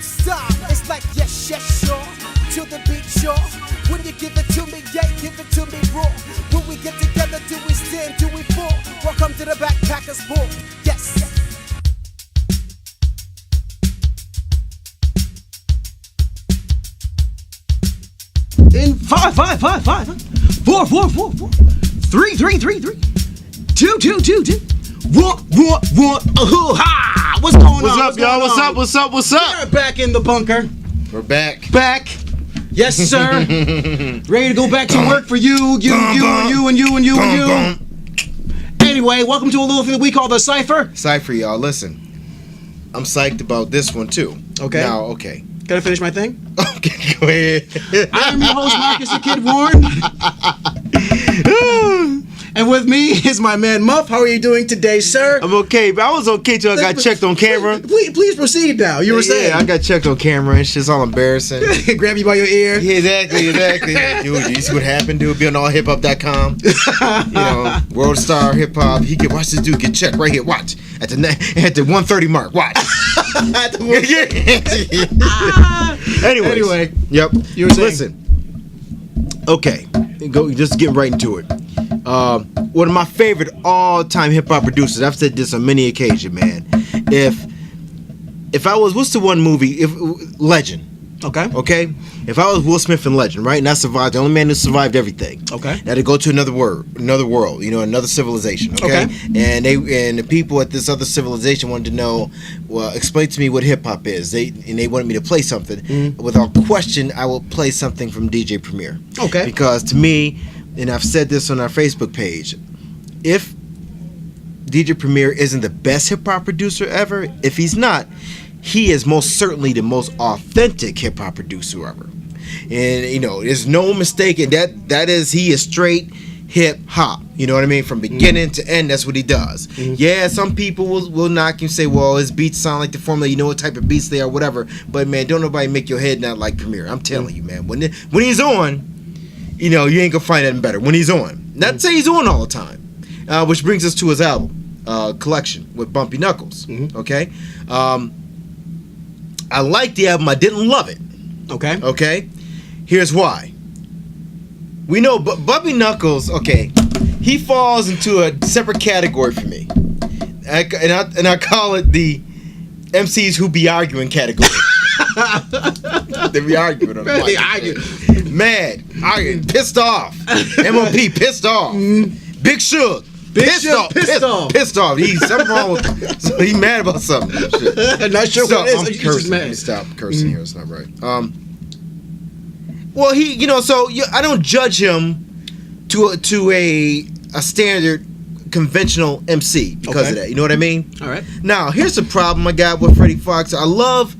stop. It's like yes, yes, sure. To the beat, sure. When you give it to me, yeah, give it to me raw. When we get together, do we stand, do we fall? Welcome to the Backpackers Ball. Yes. In 5, 5, 5, 5, 4, 4, 4, 4, 3, 3, 3, 3, 2, 2, 2, 2, 1, 1, 1, ha! What's going on? What's up, y'all? What's up? What's up? What's up? We're back in the bunker. We're back. Back. Yes, sir. Ready to go back to work for you. Anyway, welcome to a little thing that we call the Cipher. Cipher, y'all. Listen, I'm psyched about this one too. Okay. Now, okay. Can I finish my thing? Okay, go ahead. I'm your host, Marcus the Kid Warren. And with me is my man Muff. How are you doing today, sir? I'm okay, but I was okay till I got checked on camera. Please proceed now. You were saying. Yeah, I got checked on camera and shit's all embarrassing. Grab you by your ear. Yeah, exactly. Dude, you see what happened, dude? Be on allhiphop.com. You know, World Star Hip Hop. He can watch this dude get checked right here. Watch at the 130 mark. Watch. Anyway. Yep. You were saying. Listen. Okay. Just getting right into it. One of my favorite all-time hip-hop producers. I've said this on many occasions, man. If I was, what's the one movie? Legend. Okay. If I was Will Smith in Legend, right, and I survived, the only man who survived everything. Okay. Now to go to another world, you know, another civilization. Okay. And the people at this other civilization wanted to know, well, explain to me what hip hop is. They wanted me to play something. Without question, I will play something from DJ Premier. Okay. Because to me, and I've said this on our Facebook page, if DJ Premier isn't the best hip hop producer ever, if he's not, he is most certainly the most authentic hip hop producer ever. And you know, there's no mistake in that he is straight hip hop. You know what I mean? From beginning to end, that's what he does. Yeah, some people will knock you and say, well, his beats sound like the formula, you know what type of beats they are, whatever. But man, don't nobody make your head not like Premier. I'm telling you, man. When he's on, you know, you ain't gonna find nothing better. When he's on. Not to say he's on all the time. Which brings us to his album, Collection, with Bumpy Knuckles. Okay? I liked the album. I didn't love it. Okay? Here's why. We know Bumpy Knuckles, okay, he falls into a separate category for me. And I call it the MCs who be arguing category. They be arguing on the mic. They argue. Mad, arguing, pissed off. MOP, pissed off. Big Shug. Pissed off. He's something wrong with him. So he mad about something. Not sure what it is. I'm cursing. Let me stop cursing here. It's not right. Well, he, you know, so I don't judge him to a standard conventional MC because of that. You know what I mean? All right. Now, here's the problem I got with Freddie Fox. I love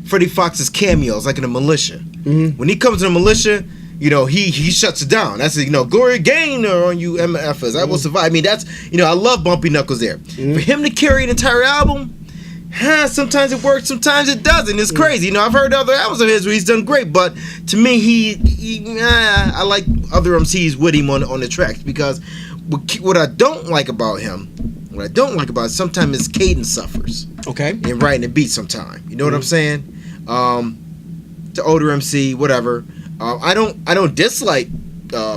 Freddie Fox's cameos, like in the Militia. When he comes in the Militia, you know, he shuts it down. That's, you know, Gloria Gaynor on you MFers. I will survive. I mean, that's, you know, I love Bumpy Knuckles there. For him to carry an entire album, sometimes it works, sometimes it doesn't. It's crazy. You know, I've heard other albums of his where he's done great, but to me, I like other MCs with him on the tracks, because what I don't like about him, sometimes his cadence suffers. Okay. In writing the beat sometimes. You know what I'm saying? The older MC, whatever. I don't dislike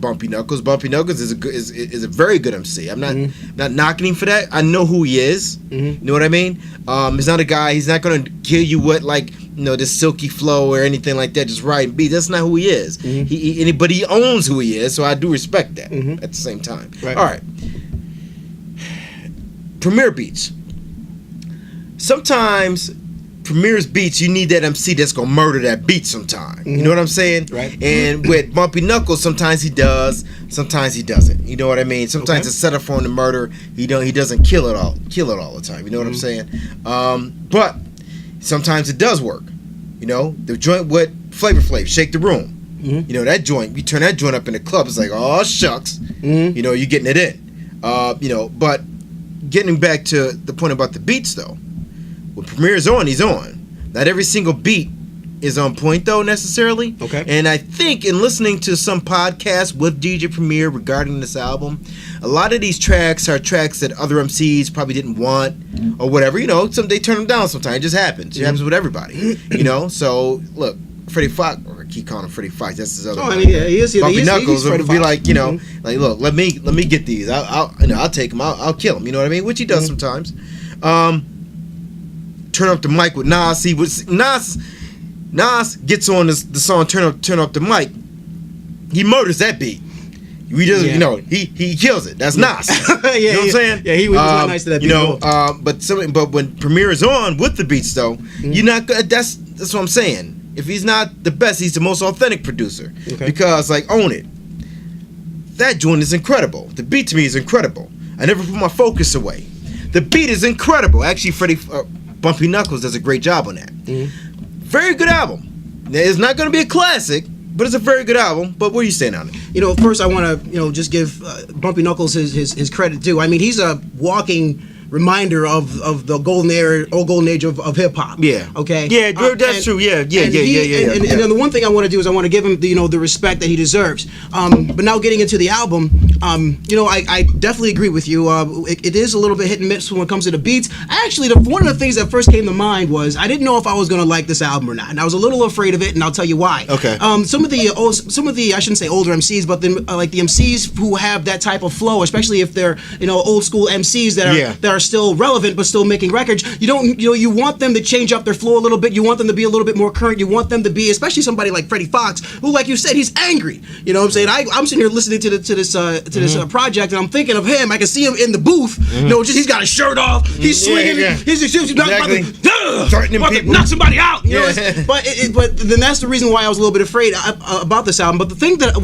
Bumpy Knuckles. Bumpy Knuckles is a very good MC. I'm not knocking him for that. I know who he is. You know what I mean? He's not a guy. He's not gonna kill you with, like, you know, this silky flow or anything like that. Just writing beats. That's not who he is. But he owns who he is. So I do respect that. At the same time. Right. All right. Premier beats. Sometimes Premier's beats, you need that MC that's gonna murder that beat sometime. You know what I'm saying? Right. And with Bumpy Knuckles, sometimes he does, sometimes he doesn't. You know what I mean? Sometimes it's set up for him to murder. He doesn't kill it all the time. You know what I'm saying? But sometimes it does work. You know, the joint with Flavor Flav, Shake the Room. You know, that joint, you turn that joint up in the club, it's like, oh shucks. You know, you're getting it in. You know, but getting back to the point about the beats though. When Premier's on, he's on. Not every single beat is on point though necessarily. Okay. And I think in listening to some podcasts with DJ Premier regarding this album, a lot of these tracks are tracks that other MCs probably didn't want or whatever. You know, some they turn them down sometimes. It just happens. It happens with everybody. You know. So look, Freddie Fox, or I keep calling him Freddie Fox. That's his other. Oh, I mean, yeah, he is. Bumpy Knuckles would would be like, you know, like, look, let me get these. I'll take them. I'll kill them. You know what I mean? Which he does sometimes. Turn up the mic with Nas. See, Nas gets on the song turn up the mic. He murders that beat. We just, you know, he kills it. That's Nas. You know what I'm saying? Yeah, he was not nice to that beat. You know, but when Premier is on with the beats though, you're not. That's what I'm saying. If he's not the best, he's the most authentic producer. Okay. Because like, own it. That joint is incredible. The beat to me is incredible. I never put my focus away. The beat is incredible. Actually, Bumpy Knuckles does a great job on that. Very good album. It's not going to be a classic, but it's a very good album. But what are you saying on it? You know, first I want to, you know, just give Bumpy Knuckles his credit too. I mean, he's a walking reminder of the golden age of hip hop. Yeah. Okay. Yeah, that's true. Yeah. And then the one thing I want to do is I want to give him the respect that he deserves. But now getting into the album, you know, I definitely agree with you. It is a little bit hit and miss when it comes to the beats. Actually, one of the things that first came to mind was I didn't know if I was going to like this album or not, and I was a little afraid of it, and I'll tell you why. Okay. Some of the I shouldn't say older MCs, but like the MCs who have that type of flow, especially if they're, you know, old school MCs that are still relevant but still making records. You want them to change up their flow a little bit. You want them to be a little bit more current. You want them to be, especially somebody like Freddie Fox, who, like you said, he's angry. You know what I'm saying? I'm sitting here listening to this project, and I'm thinking of him. I can see him in the booth. You know, just he's got his shirt off. He's swinging. He's about to knock somebody out. You know, but then that's the reason why I was a little bit afraid about this album. But the thing that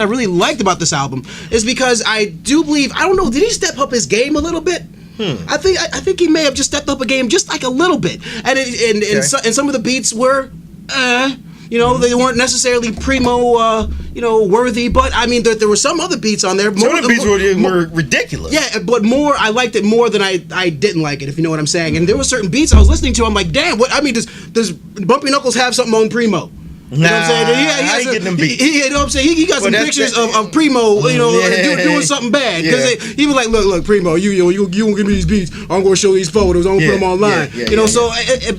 I really liked about this album is because I do believe, I don't know, did he step up his game a little bit? I think he may have just stepped up a game just like a little bit, and some of the beats were, you know, they weren't necessarily primo, you know, worthy. But I mean, there were some other beats on there. Some of the beats were ridiculous. Yeah, but I liked it more than I didn't like it, if you know what I'm saying. And there were certain beats I was listening to. I'm like, damn, what? I mean, does Bumpy Knuckles have something on primo? You know what I'm saying? I ain't getting them beats. You know what I'm saying? He got some pictures of Primo, you know, doing something bad. Because he was like, look, Primo, you won't give me these beats. I'm going to show these photos. I'm going to put them online. You know, so,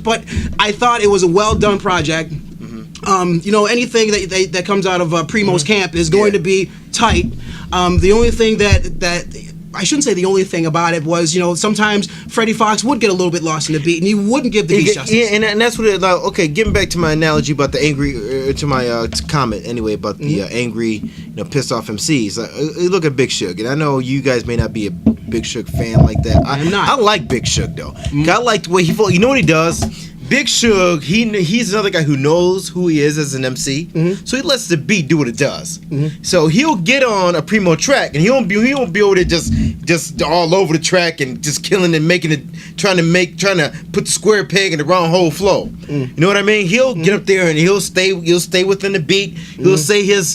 but I thought it was a well-done project. You know, anything that comes out of Primo's camp is going to be tight. The only thing that I shouldn't say the only thing about it was, you know, sometimes Freddie Fox would get a little bit lost in the beat, and he wouldn't give the beats justice. Yeah, and that's what okay, getting back to my analogy about the angry, to my comment anyway about the angry, you know, pissed off MCs. Look at Big Shug, and I know you guys may not be a Big Shug fan like that. I'm not. I like Big Shug though. I like the way he flows. You know what he does? Big Shug, he's another guy who knows who he is as an MC, so he lets the beat do what it does. So he'll get on a Primo track, and he won't be able to just all over the track and just killing and making it, trying to put the square peg in the round hole flow. You know what I mean? He'll get up there and he'll stay within the beat. He'll say his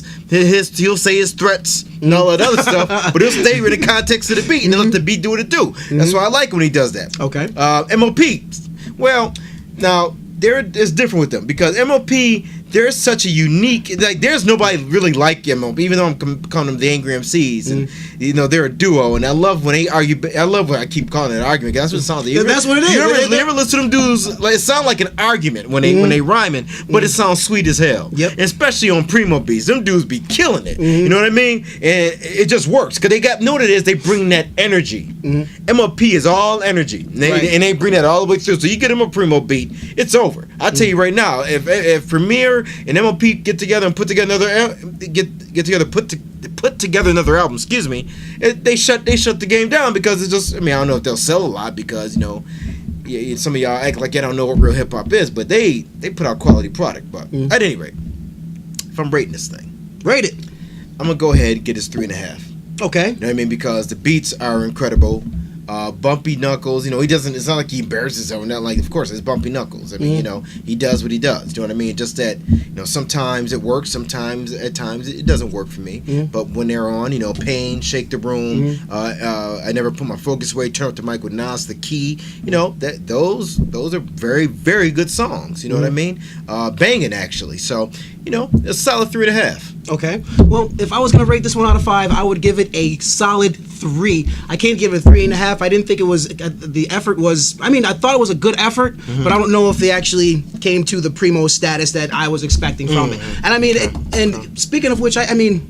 threats and all that other stuff, but he'll stay in the context of the beat and let the beat do what it do. That's why I like when he does that. Okay. MOP, well. Now, it's different with them because MOP, they're such a unique, like, there's nobody really like MOP, even though I'm calling them the Angry MCs, and you know, they're a duo, and I love when they argue. I love when I keep calling it an argument, because that's what it sounds like. That's what it is. You ever listen to them dudes, like, it sounds like an argument when they rhyming, but it sounds sweet as hell. Yep. And especially on Primo beats, them dudes be killing it. You know what I mean? And it just works, because know what it is, they bring that energy. MOP is all energy, and they bring that all the way through, so you get them a Primo beat, it's over. I'll tell you right now, if Premier and MOP get together and put together another album, excuse me, they shut the game down, because it's just, I mean, I don't know if they'll sell a lot, because, you know, some of y'all act like you don't know what real hip hop is, but they put out quality product. But at any rate, if I'm rating this thing, rate it. I'm gonna go ahead and get this 3.5. Okay. You know what I mean? Because the beats are incredible. Bumpy Knuckles, you know, he doesn't. It's not like he embarrasses himself. Not like, of course, it's Bumpy Knuckles. I mean, you know, he does what he does. Do you know what I mean? Just that, you know, sometimes it works. Sometimes, at times, it doesn't work for me. But when they're on, you know, Pain, Shake the Room, I Never Put My Focus Away, Turn Up the Mic with Nas, The Key. You know, those are very, very good songs. You know what I mean? Banging, actually. So, you know, a solid 3.5. Okay. Well, if I was gonna rate this one out of 5, I would give it a solid 3. I can't give it a 3.5. I didn't think it was the effort was. I mean, I thought it was a good effort, but I don't know if they actually came to the primo status that I was expecting from it. And I mean, and speaking of which, I mean,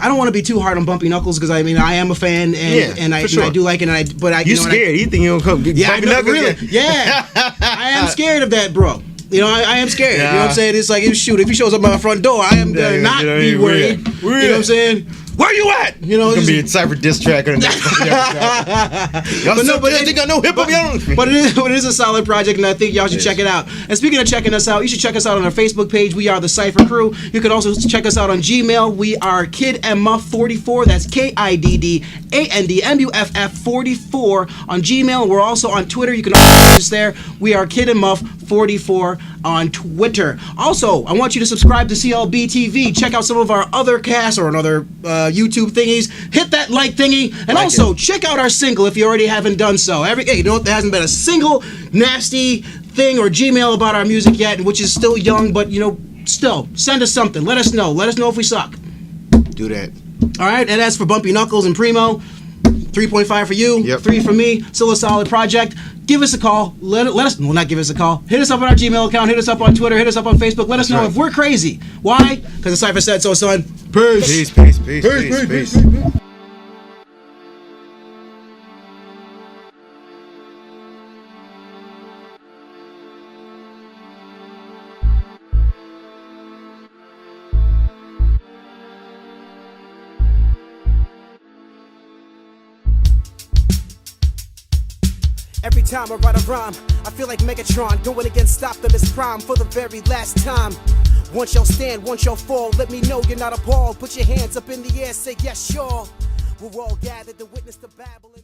I don't want to be too hard on Bumpy Knuckles because I mean I am a fan and I do like it. You scared? You think he'll come? Yeah, really. Yeah, I am scared of that, bro. You know, I am scared. You know what I'm saying? It's like, if he shows up at my front door, I am gonna not be worried. You know what I'm saying? Where you at? You know, it's gonna be a Cipher diss track on the next but it is a solid project, and I think y'all should check it out. And speaking of checking us out, you should check us out on our Facebook page. We are the Cipher Crew. You can also check us out on Gmail. We are Kid and Muff 44. That's KIDDANDMUFF 44 on Gmail. We're also on Twitter. You can also find us there. We are Kid and Muff 44 on Twitter. Also, I want you to subscribe to clbTV. Check out some of our other casts or another YouTube thingies. Hit that like thingy, and also check out our single if you already haven't done so. Hey, you know what? There hasn't been a single nasty thing or Gmail about our music yet, which is still young, but you know, still send us something. Let us know. Let us know if we suck. Do that. All right, and as for Bumpy Knuckles and Primo, 3.5 for you, 3 for me. Still a solid project. Give us a call. Let us. Well, not give us a call. Hit us up on our Gmail account. Hit us up on Twitter. Hit us up on Facebook. Let us know if we're crazy. Why? Because the Cipher said so, son. Peace. Peace. Every time I write a rhyme, I feel like Megatron going against Optimus Prime for the very last time. Once y'all stand, once y'all fall, let me know you're not appalled. Put your hands up in the air, say yes, sure. We're all gathered to witness the Babylon.